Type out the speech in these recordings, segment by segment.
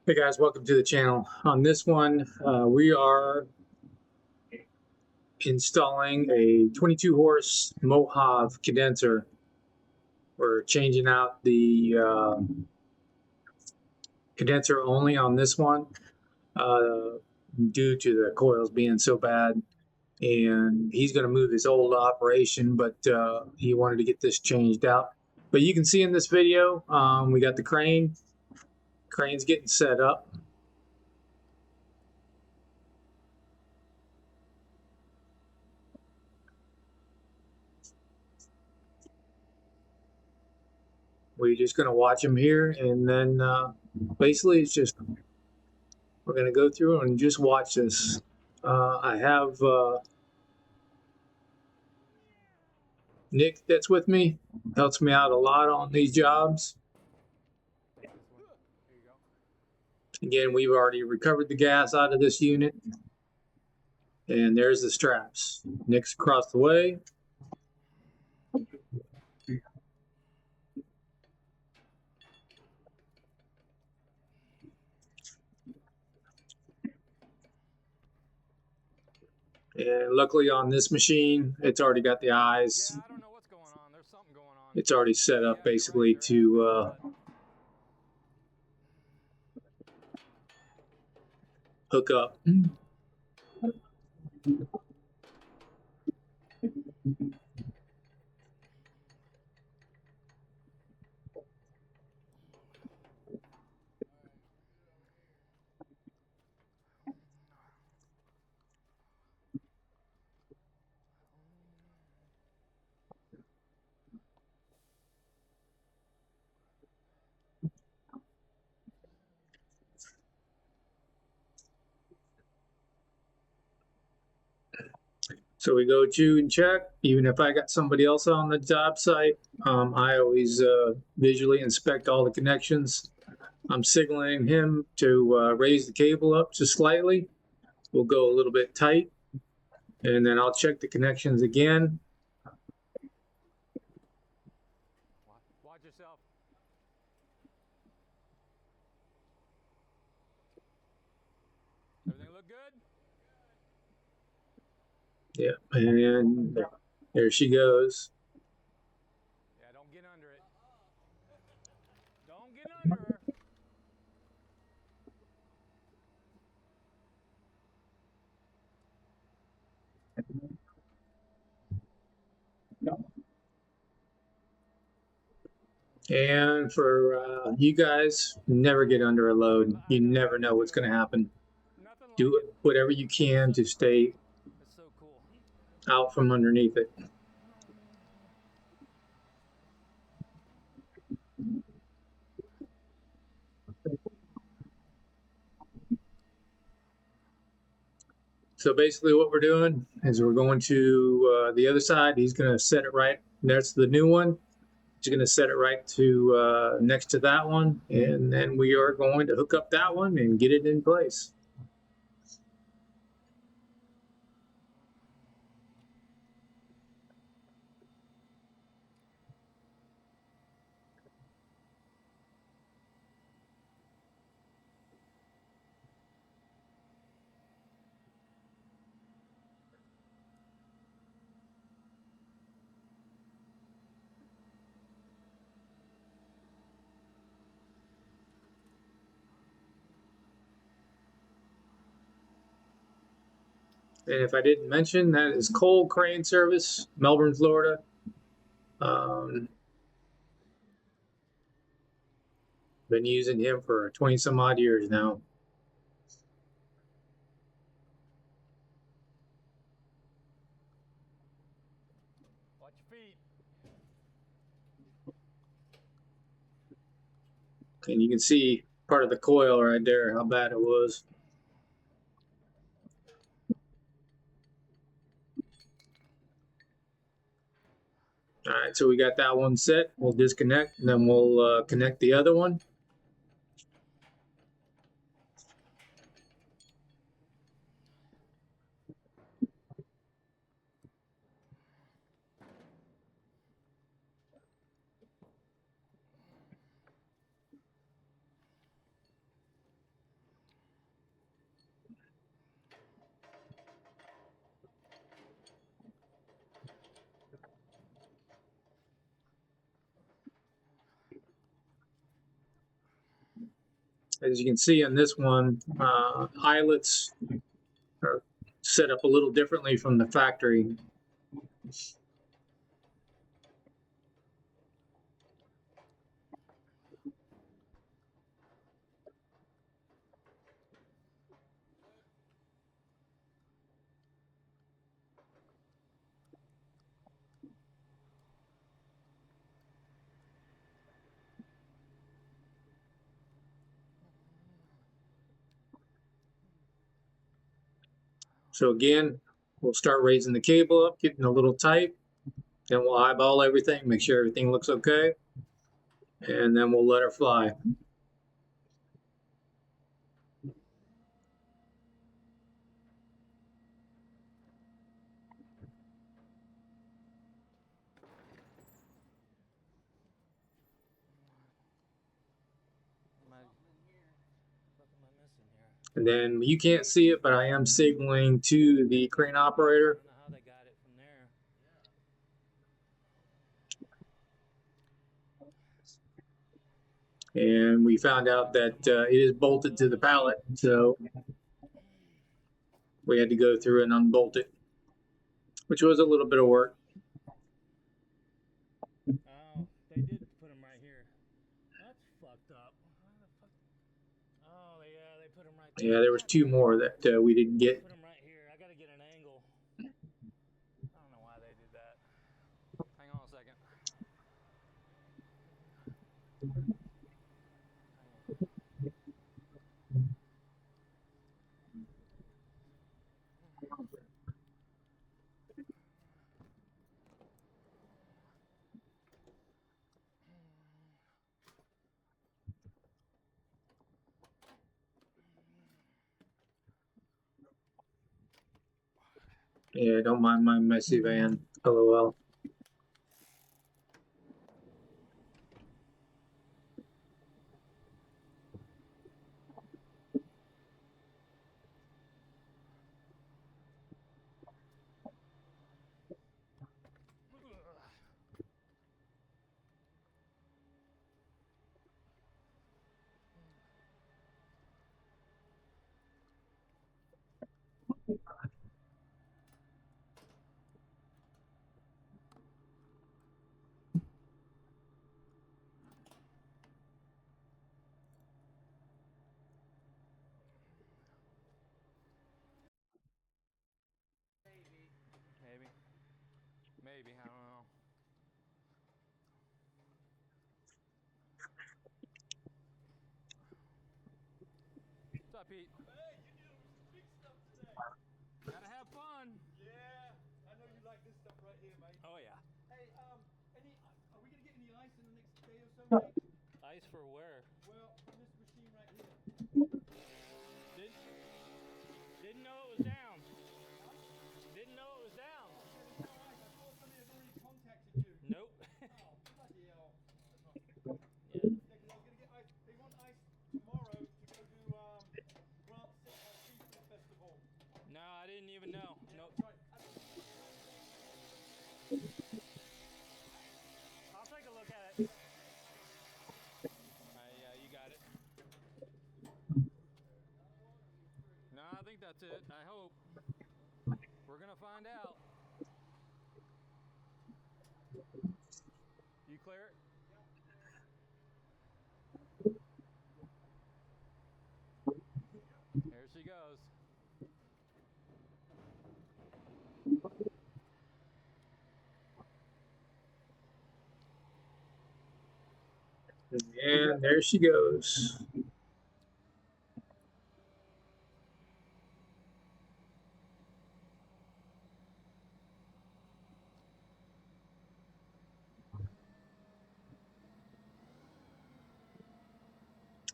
Hey guys, welcome to the channel. On this one, we are installing a 22 horse Mojave condenser. We're changing out the condenser only on this one due to the coils being so bad. And he's going to move his old operation, but he wanted to get this changed out. But you can see in this video, we got the crane's getting set up. We're just going to watch him here, and then basically it's just we're going to go through and just watch this. I have Nick that's with me, helps me out a lot on these jobs. Again, we've already recovered the gas out of this unit, and there's the straps. Nick's across the way. And luckily on this machine, it's already got the eyes. Yeah, I don't know what's going on. There's something going on. It's already set up basically to hook up. So we go to and check. Even if I got somebody else on the job site, I always visually inspect all the connections. I'm signaling him to raise the cable up just slightly. We'll go a little bit tight, and then I'll check the connections again. Watch yourself. Everything look good? Yeah, and there she goes. Yeah, don't get under it. Don't get under her. And for you guys, never get under a load. You never know what's going to happen. Nothing like Do it. whatever you can to stay It's so cool. out from underneath it. So basically what we're doing is we're going to the other side. He's going to set it right. That's the new one. He's going to set it right to next to that one. And then we are going to hook up that one and get it in place. And if I didn't mention, that is Cole Crane Service, Melbourne, Florida. Been using him for 20 some odd years now. Watch your feet. And you can see part of the coil right there, how bad it was. All right, so we got that one set. We'll disconnect, and then we'll connect the other one. As you can see on this one, eyelets are set up a little differently from the factory. So again, we'll start raising the cable up, getting a little tight. Then we'll eyeball everything, make sure everything looks okay. And then we'll let her fly. And then you can't see it, but I am signaling to the crane operator. I don't know how they got it from there. And we found out that it is bolted to the pallet, so we had to go through and unbolt it, which was a little bit of work. Oh, they did put them right here. That's fucked up. Oh, yeah, they put them right there. Yeah, there was two more that we didn't get. Put them right here. I gotta get an angle. I don't know why they did that. Hang on a second. Yeah, don't mind my messy van. LOL. Maybe, I don't know. What's up, Pete? Hey, you're doing some big stuff today. Gotta have fun. Yeah, I know you like this stuff right here, mate. Oh, yeah. Hey, are we gonna get any ice in the next day or so, mate? Ice for where? Well, on this machine right here. Didn't know it was down. Didn't know it was down. There's no ice. I thought somebody had already contacted you. Nope. Oh, bloody hell. Yeah. Yeah, because I was gonna get ice. They want ice tomorrow to go to Grant Seafood Festival. No, I didn't even know. Yeah, Nope. that's right. I'll take a look at it. Yeah, you got it. No, I think that's it. I hope. We're gonna find out. You clear it? Here she goes. And there she goes.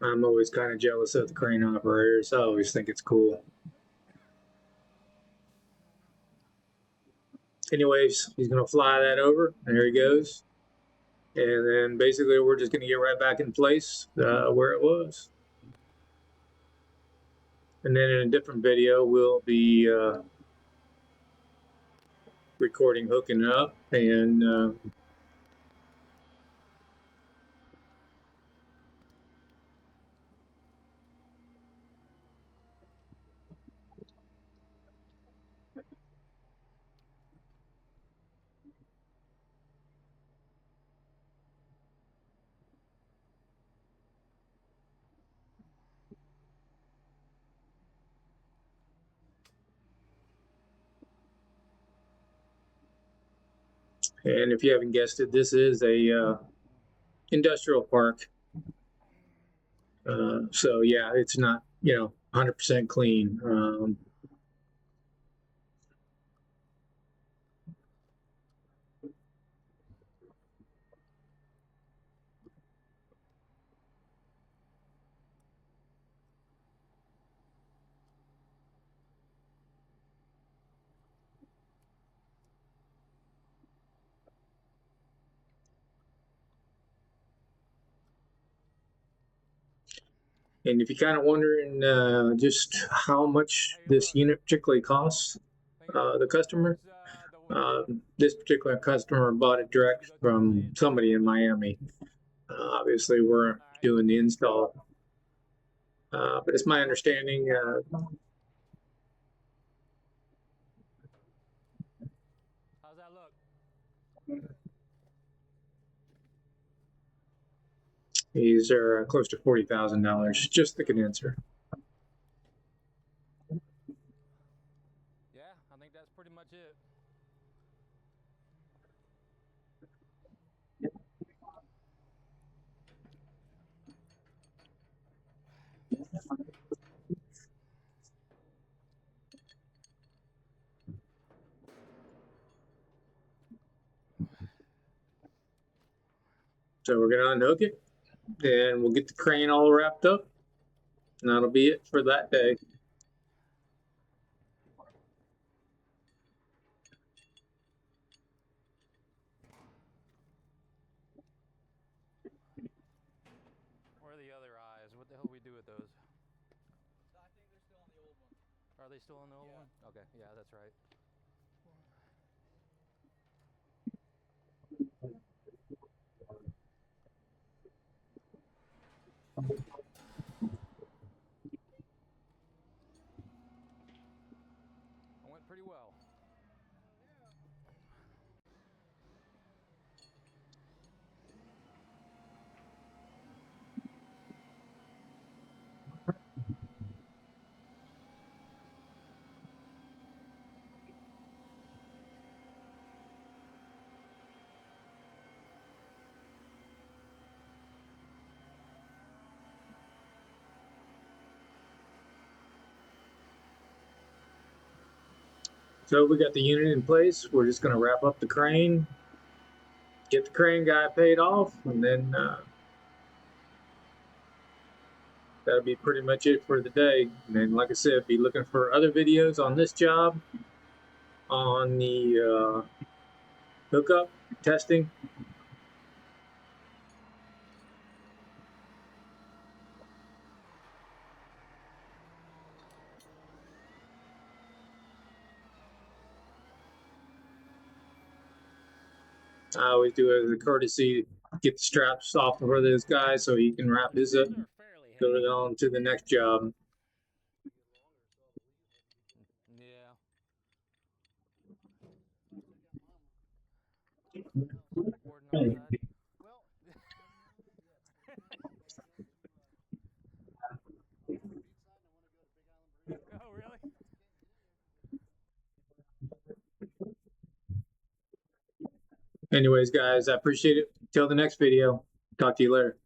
I'm always kind of jealous of the crane operators. I always think it's cool. Anyways, he's going to fly that over. There he goes. And then basically we're just going to get right back in place where it was. And then in a different video, we'll be recording hooking it up and And if you haven't guessed it, this is a industrial park. So yeah, it's not, 100% clean. And if you're kind of wondering just how much this unit particularly costs the customer, this particular customer bought it direct from somebody in Miami. Obviously, we're doing the install, but it's my understanding. How's that look? These are close to $40,000, just the condenser. Yeah, I think that's pretty much it. So we're gonna unhook it, and we'll get the crane all wrapped up, and that'll be it for that day. Where are the other eyes? What the hell we do with those? I think they're still on the old one. Are they still on the old Yeah. one? Okay, yeah, that's right. It went pretty well. So we got the unit in place. We're just gonna wrap up the crane, get the crane guy paid off, and then that'll be pretty much it for the day. And then, like I said, be looking for other videos on this job, on the hookup, testing. I always do it as a courtesy, get the straps off for this guy so he can wrap his up, They're fairly go heavy. on to the next job. Yeah. Boarding outside. Well, Oh, really? Anyways, guys, I appreciate it. Till the next video. Talk to you later.